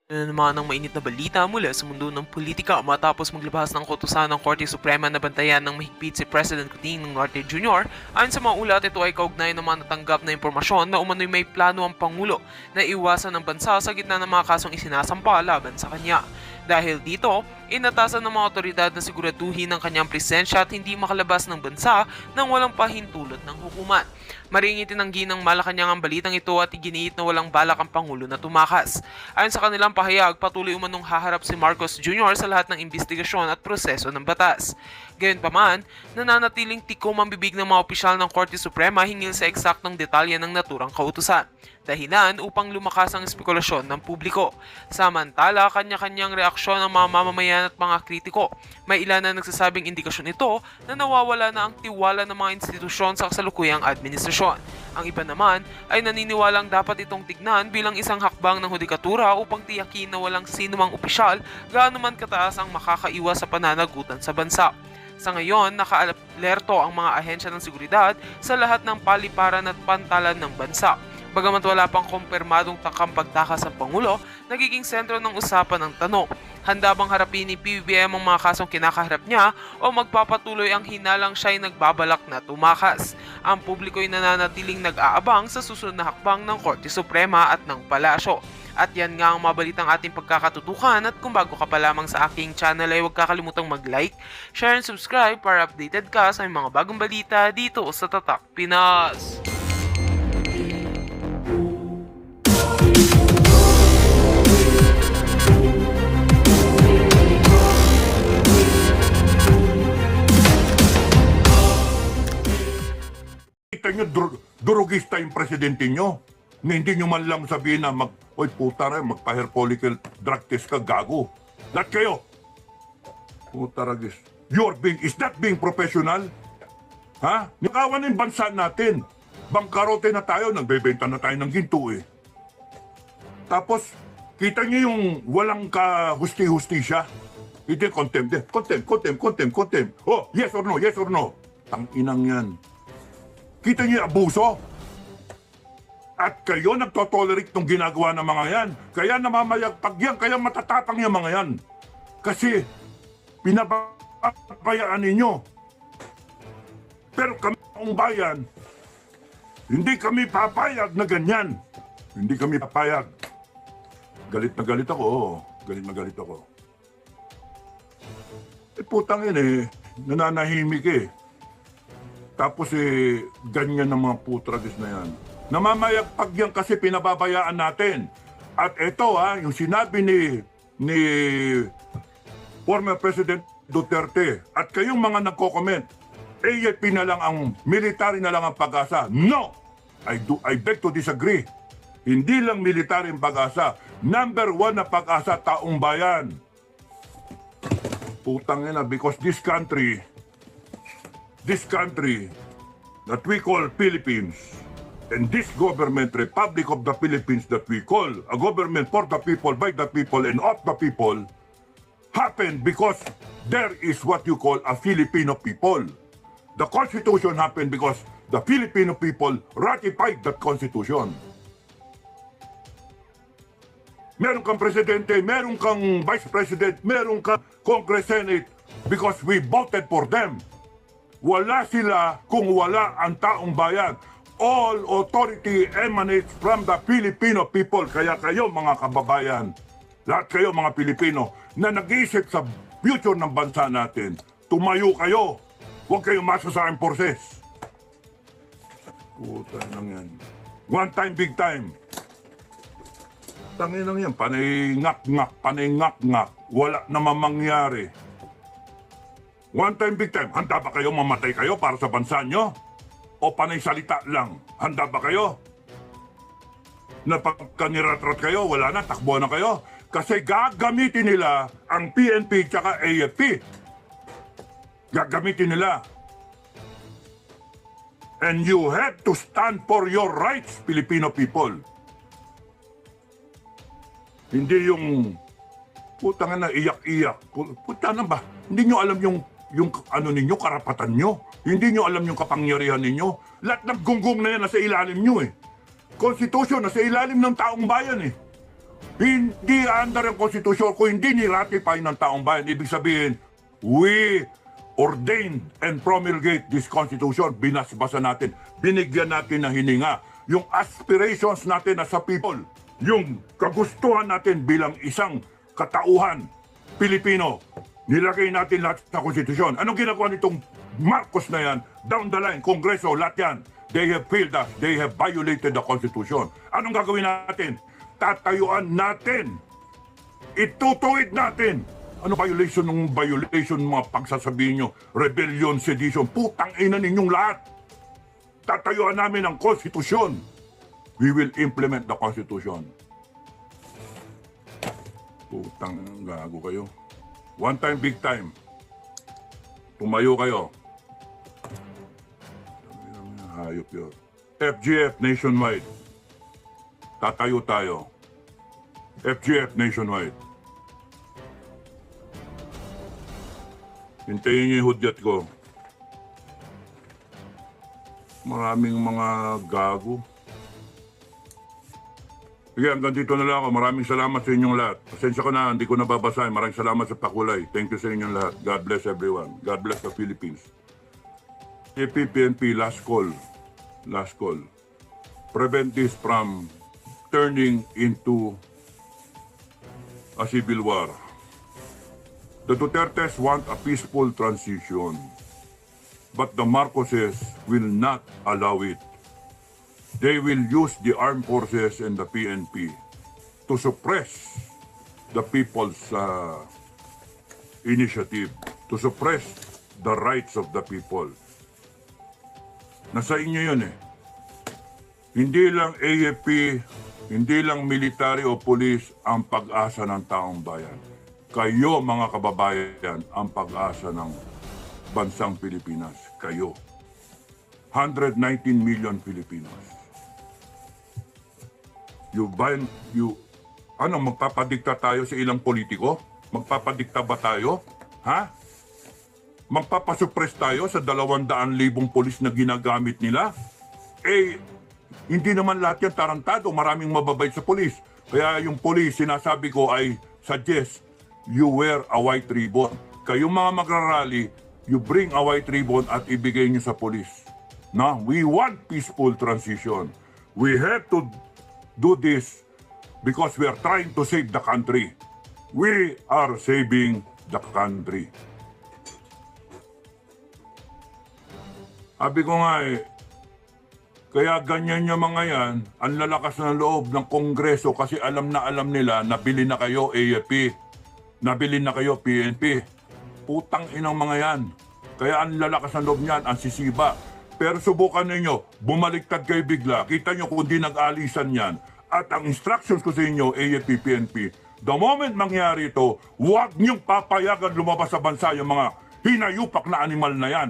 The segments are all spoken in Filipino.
Ano naman ang mainit na balita mula sa mundo ng politika matapos maglabas ng kautusan ng Korte Suprema na bantayan ng mahigpit si President Coting Duterte Jr. Ayon sa mga ulat, ito ay kaugnay ng mga natanggap na impormasyon na umano'y may plano ang Pangulo na iwasan ng bansa sa gitna ng mga kasong isinasampa laban sa kanya. Dahil dito, inatasan ng mga otoridad na siguraduhin ang kanyang presensya at hindi makalabas ng bansa nang walang pahintulot ng hukuman. Maring itinanggi ng Malacanang ang balitang ito at iginiit na walang balak ang Pangulo na tumakas. Ayon sa kanilang pahayag, patuloy umanong haharap si Marcos Jr. sa lahat ng investigasyon at proseso ng batas. Gayunpaman, nananatiling tikom ang bibig ng mga opisyal ng Korte Suprema hinggil sa eksaktong detalye ng naturang kautusan. Dahilan upang lumakas ang espekulasyon ng publiko. Samantala, kanya-kanyang reaksyon ng mga mamamayan at mga kritiko. May ilan na nagsasabing indikasyon ito na nawawala na ang tiwala ng mga institusyon sa kasalukuyang administrasyon. Ang iba naman ay naniniwalang dapat itong tignan bilang isang hakbang ng hudikatura upang tiyakin na walang sinumang opisyal gaano man kataas ang makakaiwas sa pananagutan sa bansa. Sa ngayon, naka-alerto ang mga ahensya ng seguridad sa lahat ng paliparan at pantalan ng bansa. Bagamat wala pang kumpirmadong pagtakas sa Pangulo, nagiging sentro ng usapan ang tanong, handa bang harapin ni PBBM ang mga kasong kinakaharap niya o magpapatuloy ang hinalang siya'y nagbabalak na tumakas? Ang publiko'y nananatiling nag-aabang sa susunod na hakbang ng Korte Suprema at ng Palasyo. At yan nga ang mabalitang ating pagkakatutukan, at kung bago ka pa lamang sa aking channel ay huwag kakalimutang mag-like, share and subscribe para updated ka sa mga bagong balita dito sa Tatak Pinas. Kita nyo, durugista yung presidente nyo. Na hindi nyo man lang sabihin na oy puta rin, magpa-hair follicle drug test ka, gago. Lahat kayo. Puta ragis. Is that being professional? Ha? Nakawan na yung bansa natin. Bangkarote na tayo, nagbebenta na tayo ng ginto eh. Tapos, kita nyo yung walang ka-husti-husti siya. Ito yung contempt. Oh, yes or no? Tang-inang yan. Kita niyo yung abuso? At kayo nagtotolerate ng ginagawa ng mga yan. Kaya namamayagpag yan, kaya matatapang yung mga yan. Kasi pinabayaan ninyo. Pero kami ang bayan, hindi kami papayag na ganyan. Hindi kami papayag. Galit na galit ako. Putang yun nananahimik Tapos ganyan ng mga putragis na yan. Namamayagpag yan kasi pinababayaan natin. At ito yung sinabi ni former President Duterte at kayong mga nagko-comment, AFP na lang ang military na lang ang pag-asa. No! I beg to disagree. Hindi lang military ang pag-asa. Number 1 na pag-asa, taong bayan. Putang ina, because this country that we call Philippines, and this government, Republic of the Philippines that we call a government for the people, by the people, and of the people, happened because there is what you call a Filipino people. The Constitution happened because the Filipino people ratified that Constitution. Meron kang presidente, meron kang vice president, meron kang Congress, Senate, because we voted for them. Wala sila kung wala ang taong bayan. All authority emanates from the Filipino people. Kaya kayo mga kababayan, lahat kayo mga Pilipino na nag-iisip sa future ng bansa natin, tumayo kayo. Huwag kayong masa sa aking forces. Puta lang yan. One time, big time. Tangin lang yan, panay ngak-ngak. Wala naman mangyari. One time, big time. Handa ba kayo mamatay kayo para sa bansa nyo? O panay salita lang? Handa ba kayo? Na pagka niratrat kayo, wala na, takbo na kayo. Kasi gagamitin nila ang PNP tsaka AFP. Gagamitin nila. And you have to stand for your rights, Filipino people. Hindi yung putang na iyak-iyak. Puta na ba? Hindi nyo alam yung ano ninyo, karapatan nyo. Hindi nyo alam yung kapangyarihan ninyo. Lahat ng gunggong na yan nasa ilalim nyo Constitution nasa ilalim ng taong bayan Hindi under ang konstitusyon kung hindi ni-ratify ng taong bayan. Ibig sabihin, we ordained and promulgate this constitution. Binasbasa natin, binigyan natin ng hininga. Yung aspirations natin as a people, yung kagustuhan natin bilang isang katauhan Pilipino, nilagay natin lahat sa konstitusyon. Anong ginagawa nitong Marcos na yan? Down the line, Kongreso, lahat yan. They have failed us. They have violated the Constitution. Anong gagawin natin? Tatayuan natin. Itutuwid natin. Ano violation ng violation mga pagsasabihin nyo? Rebellion, sedition. Putang ina ninyong lahat. Tatayuan namin ang Constitution. We will implement the Constitution. Putang gago kayo. One time, big time. Tumayo kayo. Hayop yun. FGF nationwide. Tatayo tayo. FGF nationwide. Hintayin niyo yung hudyat ko. Maraming mga gago. Sige, hanggang dito na lang ako. Maraming salamat sa inyong lahat. Pasensya ko na, hindi ko nababasahin. Maraming salamat sa pakulay. Thank you sa inyong lahat. God bless everyone. God bless the Philippines. PNP, last call. Last call. Prevent this from turning into a civil war. The Dutertes want a peaceful transition, but the Marcoses will not allow it. They will use the armed forces and the PNP to suppress the people's initiative, to suppress the rights of the people. Nasa inyo yun eh. Hindi lang AFP, hindi lang military o police ang pag-asa ng taong bayan. Kayo mga kababayan ang pag-asa ng bansang Pilipinas. Kayo. 119 million Filipinos. Magpapadikta tayo sa ilang politiko? Magpapadikta ba tayo? Ha? Magpapasuppress tayo sa 200,000 pulis na ginagamit nila? Eh, hindi naman lahat yan tarantado. Maraming mababait sa pulis. Kaya yung pulis, sinasabi ko ay suggest you wear a white ribbon. Kayong mga magrarally, you bring a white ribbon at ibigay nyo sa pulis. Na, we want peaceful transition. We have to do this because we are trying to save the country. We are saving the country. Sabi ko nga kaya ganyan yung mga yan, ang lalakas ng loob ng Kongreso kasi alam nila, nabili na kayo AFP, nabili na kayo PNP. Putang inang mga yan. Kaya ang lalakas ng loob niyan, ang sisiba. Pero subukan ninyo, bumaliktad kayo bigla. Kita nyo kung di nag-alisan yan. At ang instructions ko sa inyo, AFP, PNP, the moment mangyari ito, huwag niyong papayagan lumabas sa bansa yung mga hinayupak na animal na yan.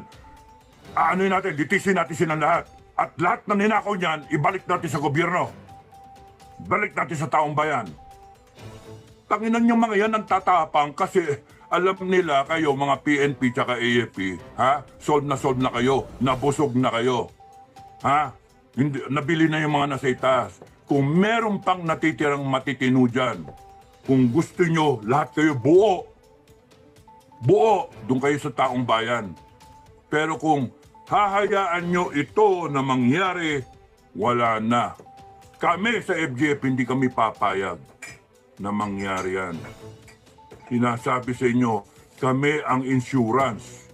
Ano natin, litisin natin silang lahat. At lahat na ninakaw niyan, ibalik natin sa gobyerno. Balik natin sa taong bayan. Tanginan yung mga yan ang tatapang kasi alam nila kayo, mga PNP tsaka AFP, ha? Solve na kayo, nabusog na kayo. Ha? Hindi, nabili na yung mga nasa itaas. Kung meron pang natitirang matitino dyan, kung gusto nyo, lahat kayo buo, doon kayo sa taong bayan. Pero kung hahayaan nyo ito na mangyari, wala na. Kami sa FGF, hindi kami papayag na mangyari yan. Sinasabi sa inyo, kami ang insurance.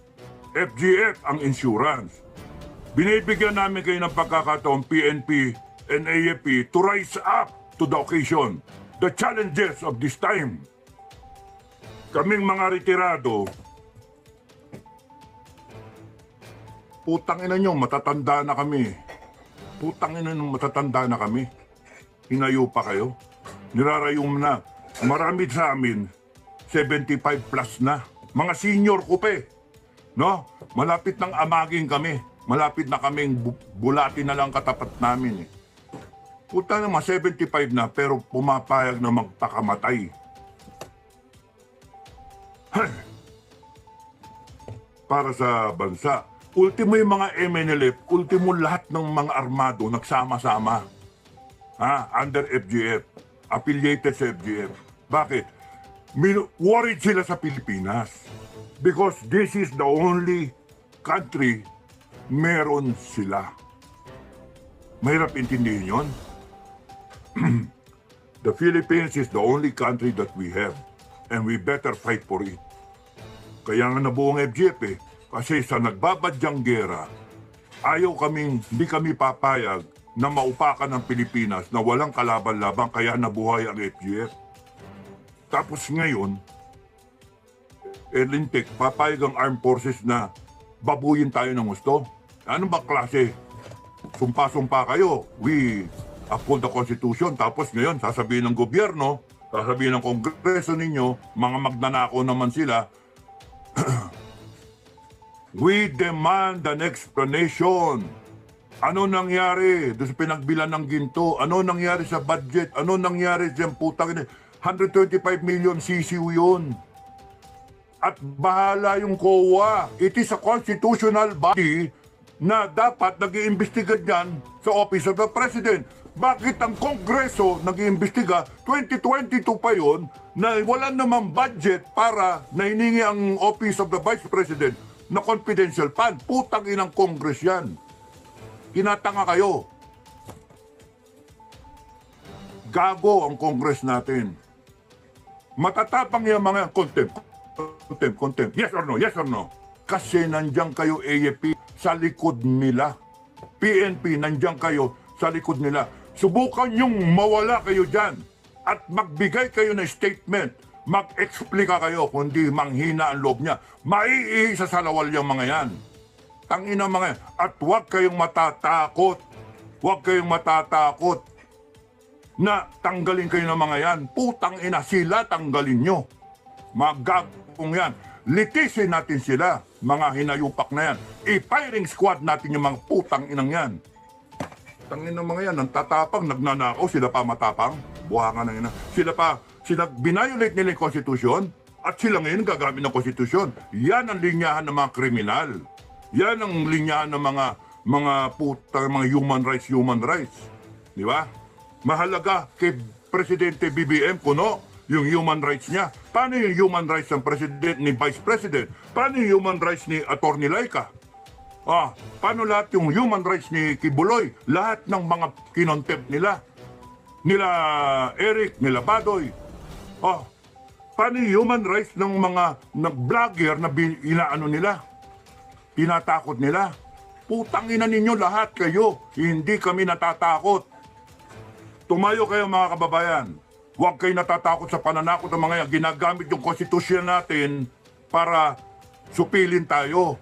FGF ang insurance. Binibigyan namin kayo ng pagkakataon, PNP and AFP, to rise up to the occasion, the challenges of this time. Kaming mga retirado, putang ina nyo, matatanda na kami. Putang ina nyo, matatanda na kami. Hinayo pa kayo. Nirarayong na. Marami sa amin, 75 plus na. Mga senior ko pa eh. No? Malapit nang amaging kami. Malapit na kaming bulati na lang katapat namin eh. Puta naman, 75 na pero pumapayag na magpakamatay. Para sa bansa. Ultimo yung mga MNLF, ultimo lahat ng mga armado nagsama-sama. Ha? Under FGF. affiliated sa FGF. Bakit? Worried sila sa Pilipinas. Because this is the only country meron sila. Mahirap intindihin yun. The Philippines is the only country that we have. And we better fight for it. Kaya nga nabuo ang FGF eh. Kasi sa nagbabadyang gera, hindi kami papayag na maupakan ng Pilipinas na walang kalaban-laban kaya nabuhay ang FGF. Tapos ngayon, lintik, papayag ang armed forces na babuyin tayo ng gusto. Ano ba klase? Sumpa-sumpa kayo. We uphold the Constitution. Tapos ngayon, sasabihin ng gobyerno, sasabihin ng kongreso ninyo, mga magnanakaw naman sila, we demand an explanation. Ano nangyari doon sa pinagbilan ng ginto? Ano nangyari sa budget? Ano nangyari sa putang ina? 125 million CCU yun. At bahala yung COA. It is a constitutional body na dapat nag-iimbestiga dyan sa Office of the President. Bakit ang Kongreso nag-iimbestiga? 2022 pa yun na wala namang budget para nainingi ang Office of the Vice President na confidential fund. Putang inang Congress yan. Kinatanga kayo. Gago ang Congress natin. Matatapang yung mga contempt. Yes or no? Yes or no? Kasi nandiyan kayo AFP sa likod nila. PNP nandiyan kayo sa likod nila. Subukan yung mawala kayo dyan at magbigay kayo ng statement. Mag-explika kayo kundi manghina ang loob niya. Maiihi sa salawal yung mga yan. Tangina mga yan. At huwag kayong matatakot. Huwag kayong matatakot na tanggalin kayo ng mga yan. Putang ina, sila tanggalin nyo. Magagong yan. Litisin natin sila, mga hinayupak na yan. I-firing squad natin yung mga putang inang yan. Tangin ng mga yan, ang tatapang, nagnanakaw, sila pa matapang. Buhangan na yun. Sila binayolate nila yung konstitusyon at sila ngayon gagamit ng konstitusyon. Yan ang linyahan ng mga kriminal. Yan ang linyahan ng mga human rights. Di ba? Mahalaga kay Presidente BBM kuno yung human rights niya. Paano yung human rights ng President ni Vice President? Paano yung human rights ni Atty. Laika? Paano lahat yung human rights ni Kibuloy? Lahat ng mga kinontempt nila. Nila Eric, nila Badoy. Paano yung human rights ng mga vlogger na inaano nila? Tinatakot nila. Putang ina ninyo lahat kayo. Hindi kami natatakot. Tumayo kayo mga kababayan. Huwag kayo natatakot sa pananakot ng mga yan. Ginagamit yung konstitusyon natin para supilin tayo.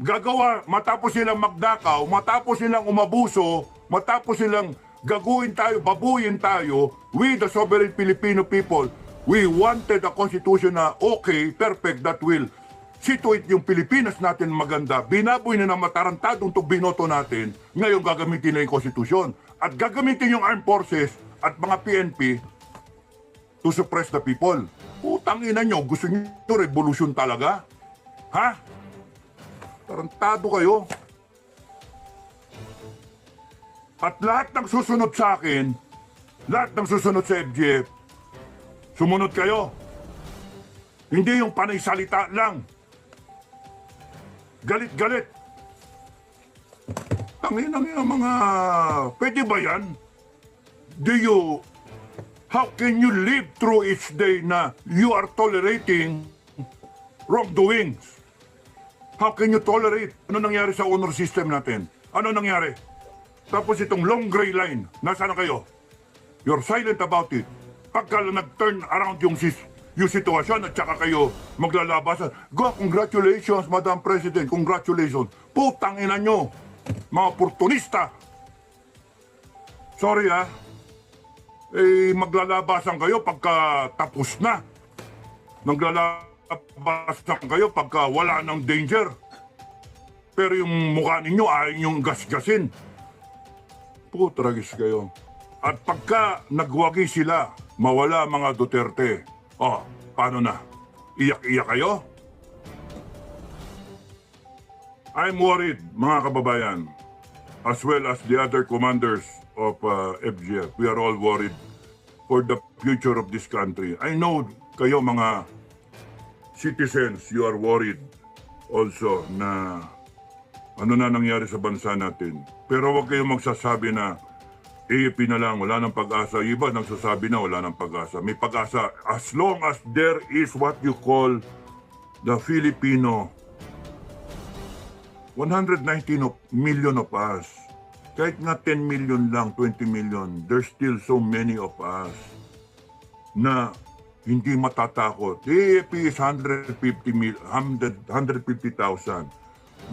Gagawa, matapos silang magdakaw, matapos silang umabuso, matapos silang gaguin tayo, babuyin tayo, we the sovereign Filipino people, we wanted a constitution na okay, perfect, that will situate yung Pilipinas natin maganda. Binaboy na ng matarantadong to binoto natin, ngayon gagamitin na yung konstitusyon. At gagamitin yung armed forces at mga PNP to suppress the people. Putang ina nyo, gusto nyo revolution talaga? Ha? Tarantado kayo. At lahat ng susunod sa akin, lahat ng susunod sa FGF, sumunod kayo. Hindi yung panay salita lang. Galit-galit. Tangin ang mga... Pwede ba yan? How can you live through each day na you are tolerating wrongdoings? How can you tolerate? Ano nangyari sa honor system natin? Ano nangyari? Tapos itong long gray line, nasaan na kayo? You're silent about it. Pagka nag-turn around yung sitwasyon at saka kayo maglalabasan, congratulations, Madam President, congratulations. Putang ina nyo, mga oportunista. Sorry maglalabasan kayo pagka tapos na. Maglalabasan kayo pagka wala ng danger. Pero yung mukha ninyo ayaw yung gasgasin. Putragis kayo. At pagka nagwagi sila, mawala mga Duterte. Paano na? Iyak-iyak kayo? I'm worried, mga kababayan, as well as the other commanders of FGF. We are all worried for the future of this country. I know kayo mga citizens, you are worried also na ano na nangyari sa bansa natin. Pero huwag kayong magsasabi na AFP na lang, wala nang pag-asa. Iba nagsasabi na wala nang pag-asa. May pag-asa as long as there is what you call the Filipino 119 million of us. Kahit nga 10 million lang, 20 million, there's still so many of us na hindi matatakot. The AFP is 150,000.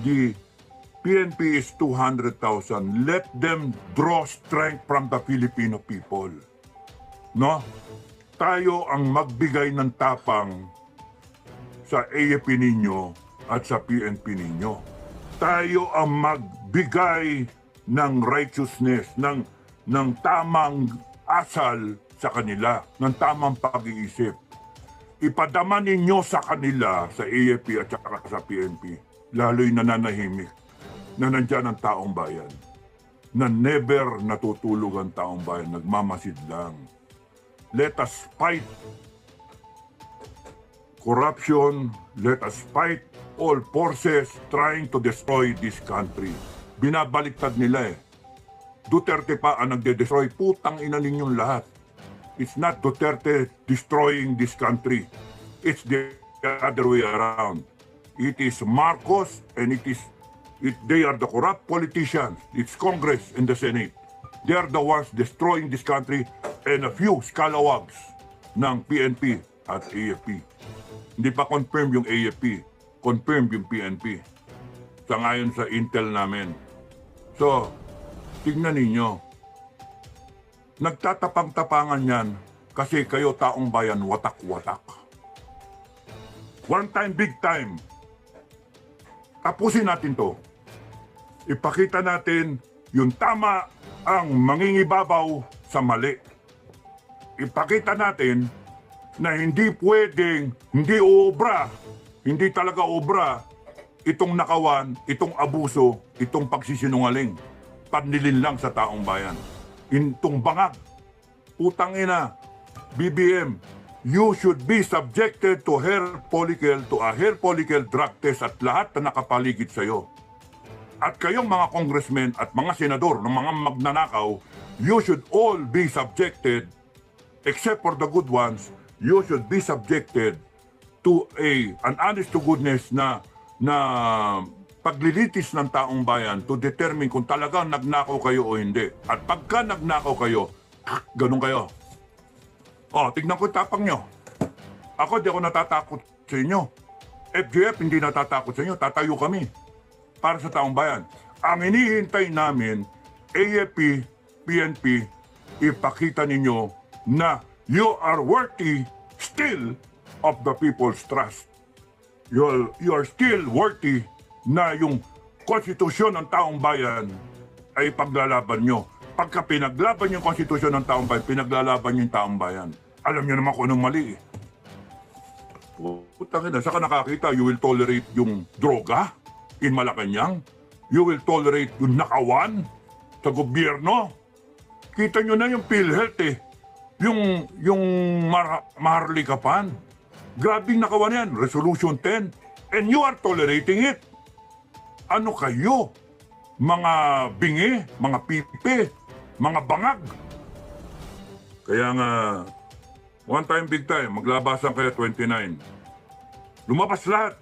The PNP is 200,000. Let them draw strength from the Filipino people. No? Tayo ang magbigay ng tapang sa AFP ninyo at sa PNP ninyo. Tayo ang magbigay ng righteousness, ng tamang asal sa kanila, ng tamang pag-iisip. Ipadama ninyo sa kanila, sa AFP at saka sa PNP, lalo'y nananahimik, na nandyan ang taong bayan, na never natutulog ang taong bayan, nagmamasid lang. Let us fight corruption, let us fight all forces trying to destroy this country. Binabaliktad nila eh. Duterte pa ang nagde-destroy. Putang ina ninyong lahat. It's not Duterte destroying this country. It's the other way around. It is Marcos and they are the corrupt politicians. It's Congress and the Senate. They are the ones destroying this country and a few scalawags ng PNP at AFP. Hindi pa confirm yung AFP. Confirm yung PNP. Sa ngayon sa intel namin. So, tignan ninyo. Nagtatapang-tapangan yan kasi kayo taong bayan watak-watak. One time, big time. Tapusin natin to. Ipakita natin yung tama ang mangingibabaw sa mali. Ipakita natin na hindi pwedeng, hindi obra, hindi talaga obra itong nakawan, itong abuso, itong pagsisinungaling. Panlilin lang sa taong bayan. Itong bangag. Putang ina. BBM, you should be subjected to a hair follicle drug test at lahat na nakapaligid sa'yo. At kayong mga congressmen at mga senador ng mga magnanakaw, you should all be subjected, except for the good ones, you should be subjected to an honest to goodness na paglilitis ng taong bayan to determine kung talagang nagnakaw kayo o hindi. At pagka nagnakaw kayo, ganun kayo. O, tignan ko tapang nyo. Ako, di ako natatakot sa inyo. FGF, hindi natatakot sa inyo. Tatayo kami para sa taong bayan. Ang hinihintay namin, AFP, PNP, ipakita ninyo na you are worthy still of the people's trust. You are still worthy na yung konstitusyon ng taong bayan ay paglalaban nyo. Pagka pinaglaban yung konstitusyon ng taong bayan, pinaglalaban yung taong bayan. Alam nyo naman kung anong mali eh. Putang ina, saka nakakita, you will tolerate yung droga in Malacanang? You will tolerate yung nakawan sa gobyerno? Kita nyo na yung PhilHealth eh. Yung Maharlikapan. Grabing nakawan yan, Resolution 10. And you are tolerating it. Ano kayo? Mga bingi, mga pipi, mga bangag. Kaya nga, one time, big time, maglabasan kayo 29. Lumabas lahat.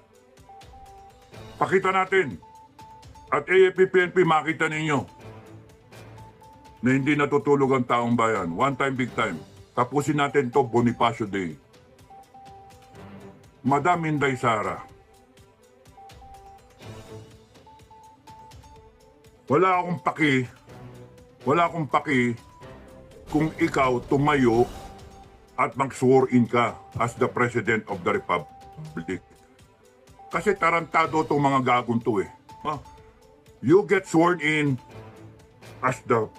Pakita natin. At AFP, PNP, makita ninyo na hindi natutulog ang taong bayan. One time, big time. Tapusin natin to Bonifacio Day. Madam Inday Sara, wala akong paki kung ikaw tumayo at mag-swear in ka as the President of the Republic. Kasi tarantado itong mga gagong to eh. You get sworn in as the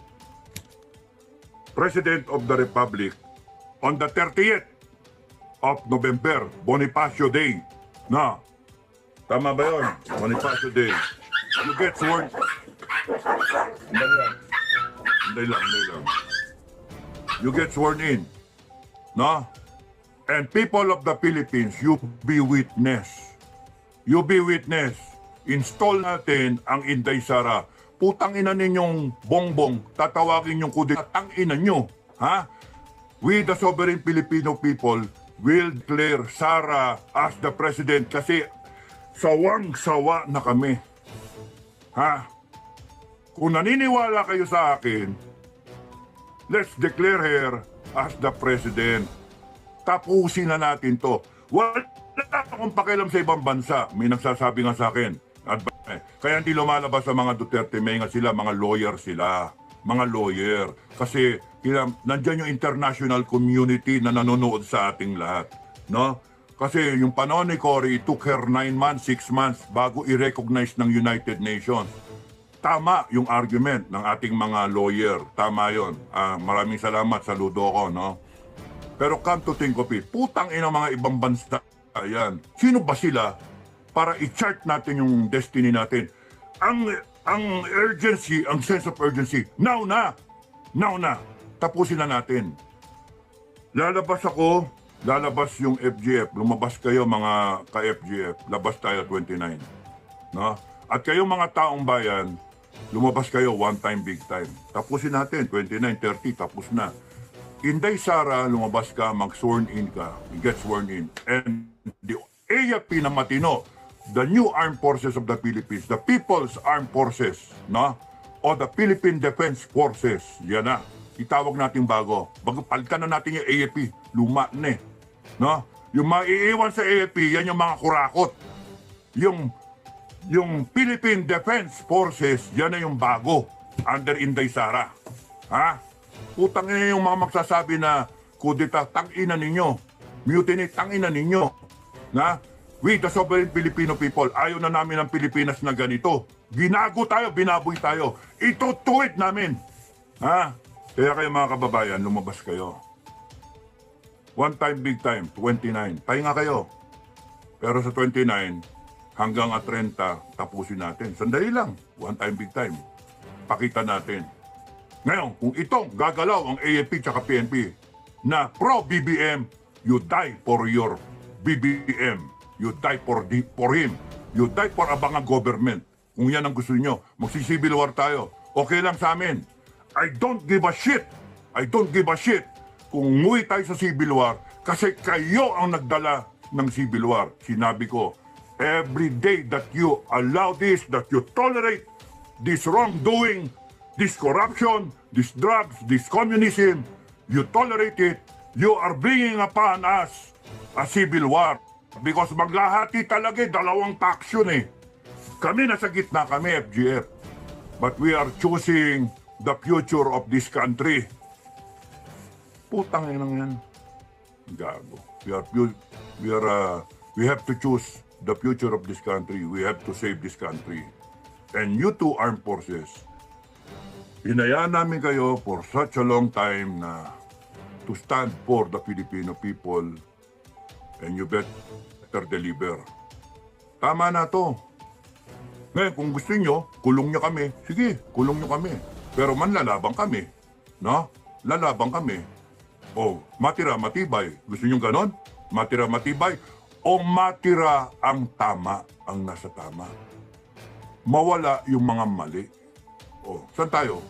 President of the Republic on the 30th of November, Bonifacio Day. Na, tama ba yun? Bonifacio Day. You get sworn. Hindi lang. You get sworn in No? And people of the Philippines, you be witness. You be witness. Install natin ang Inday Sara. Putang ina ninyong bongbong, tatawagin yung kudeta. Tang ina nyo. Ha? We the sovereign Filipino people will declare Sara as the president kasi sawang-sawa na kami. Ha? Kung naniniwala kayo sa akin, let's declare her as the president. Tapusin na natin to. Wala akong pakialam sa ibang bansa. May nagsasabi nga sa akin. Kaya hindi lumalabas sa mga Duterte, may nga sila, mga lawyer sila. Mga lawyer. Kasi nandyan yung international community na nanonood sa ating lahat. No? Kasi yung panahon ni Cory, it took her 9 months, 6 months bago i-recognize ng United Nations. Tama yung argument ng ating mga lawyer. Tama yun. Maraming salamat, saludo ko, no? Pero come to think of it, putang ina mga ibang bansa yan. Sino ba sila para i-chart natin yung destiny natin? Ang urgency, ang sense of urgency, now na! Now na! Tapusin na natin. Lalabas ako, lalabas yung FGF. Lumabas kayo mga ka-FGF. Labas tayo 29. No? At kayo mga taong bayan, lumabas kayo one time, big time. Tapusin natin, 29, 30, tapos na. Inday Sara, lumabas ka, mag-sworn in ka. You get sworn in. And the AFP na matino, the new armed forces of the Philippines, the People's Armed Forces, no? O the Philippine Defense Forces, yan na. Itawag natin bago. Palitan na natin yung AFP. Luma na eh. No? Yung maiiwan sa AFP, yan yung mga kurakot. Yung Philippine Defense Forces, yan na yung bago. Under Inday Sara. Ha? Putang ina yung mga magsasabi na kudeta, tang-ina ninyo. Mutiny, tang-ina ninyo. Na? We, the sovereign Filipino people, ayaw na namin ng Pilipinas na ganito. Ginago tayo, binaboy tayo. Itutuwid namin. Ha? Kaya kayo mga kababayan, lumabas kayo. One time, big time, 29. Pahinga kayo. Pero sa 29, hanggang 30, tapusin natin. Sandali lang. One time, big time. Pakita natin. Ngayon, kung itong gagalaw ang AFP tsaka PNP na pro-BBM, you die for your BBM. You die for him. You die for abangang government. Kung yan ang gusto niyo, magsisibil war tayo. Okay lang sa amin. I don't give a shit. I don't give a shit kung umuwi tayo sa civil war kasi kayo ang nagdala ng civil war. Sinabi ko, every day that you allow this, that you tolerate this wrongdoing, this corruption, this drugs, this communism, you tolerate it, you are bringing upon us a civil war. Because maglahati talaga dalawang faction eh. Kami nasa gitna kami, FGF. But we are choosing the future of this country. Putang inang yan. Gago. We have to choose the future of this country. We have to save this country. And you two armed forces, hinayaan namin kayo for such a long time na to stand for the Filipino people, and you better deliver. Tama na to. Ngayon, kung gusto nyo, kulong nyo kami. Sige, kulong nyo kami. Pero manlalabang kami. No? Lalabang kami. O, matira, matibay. Gusto nyo ganon? Matira, matibay. O matira ang tama, ang nasa tama. Mawala yung mga mali. O, saan tayo?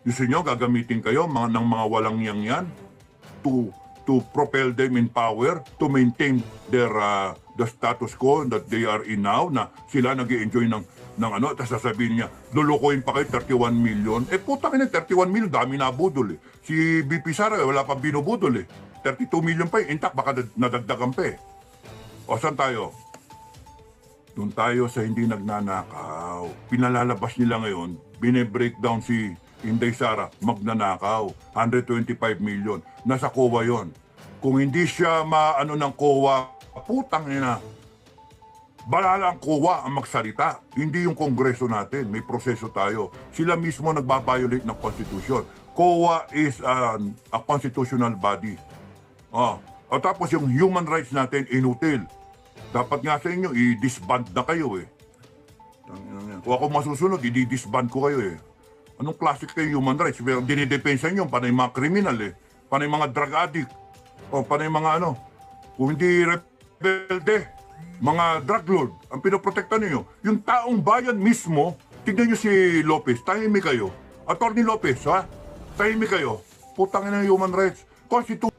Gusto nyo, gagamitin kayo ng mga walang yang yan to propel them in power, to maintain their the status quo that they are in now, na sila nag-i-enjoy ng ano, tapos sasabihin niya, lulukoyin pa kayo 31 million. Eh putang ina, 31 million, dami na budol eh. Si BP Sara, wala pang binubudol eh. 32 million pa eh, intact, baka nadagdagan pa eh. O saan tayo? Doon tayo sa hindi nagnanakaw. Pinalalabas nila ngayon, bine-breakdown si Inday Sara, magnanakaw. 125 million. Nasa COA yon. Kung hindi siya maano ng COA, putang ina. Balala ang COA ang magsalita. Hindi yung kongreso natin. May proseso tayo. Sila mismo nagbabiolate ng Constitution. COA is a constitutional body. O tapos yung human rights natin, inutil. Dapat nga sa inyo, i-disband na kayo eh. Kung ako masusunod, i-disband ko kayo eh. Anong classic kayo human rights? Pero dinidepensa nyo, panay mga kriminal eh. Panay mga drug addict. O, paano yung mga ano? Kung hindi rebelde, mga drug lord, ang pinoprotekta ninyo. Yung taong bayan mismo, tignan nyo si Lopez, tahimik kayo. Attorney Lopez, ha? Tahimik kayo. Putang ina ng human rights. Constitution